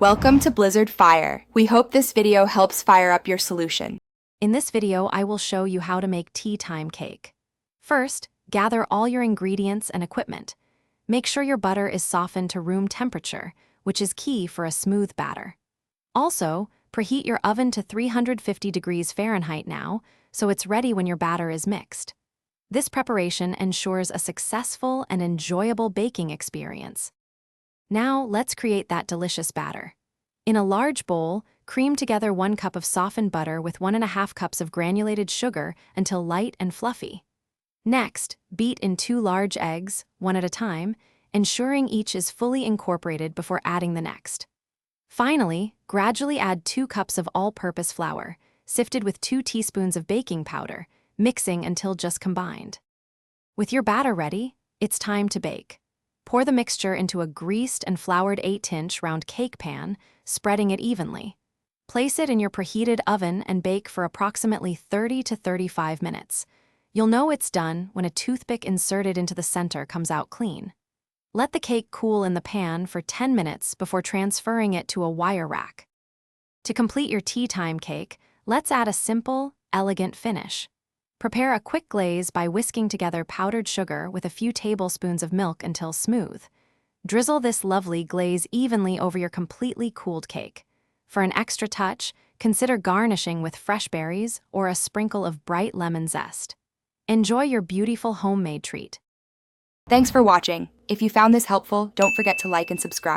Welcome to Blizzard Fire. We hope this video helps fire up your solution. In this video, I will show you how to make tea time cake. First, gather all your ingredients and equipment. Make sure your butter is softened to room temperature, which is key for a smooth batter. Also, preheat your oven to 350 degrees Fahrenheit now, so it's ready when your batter is mixed. This preparation ensures a successful and enjoyable baking experience. Now, let's create that delicious batter. In a large bowl, cream together 1 cup of softened butter with 1.5 cups of granulated sugar until light and fluffy. Next, beat in 2 large eggs, one at a time, ensuring each is fully incorporated before adding the next. Finally, gradually add 2 cups of all-purpose flour, sifted with 2 teaspoons of baking powder, mixing until just combined. With your batter ready, it's time to bake. Pour the mixture into a greased and floured 8-inch round cake pan, spreading it evenly. Place it in your preheated oven and bake for approximately 30 to 35 minutes. You'll know it's done when a toothpick inserted into the center comes out clean. Let the cake cool in the pan for 10 minutes before transferring it to a wire rack. To complete your tea time cake, let's add a simple, elegant finish. Prepare a quick glaze by whisking together powdered sugar with a few tablespoons of milk until smooth. Drizzle this lovely glaze evenly over your completely cooled cake. For an extra touch, consider garnishing with fresh berries or a sprinkle of bright lemon zest. Enjoy your beautiful homemade treat. Thanks for watching. If you found this helpful, don't forget to like and subscribe.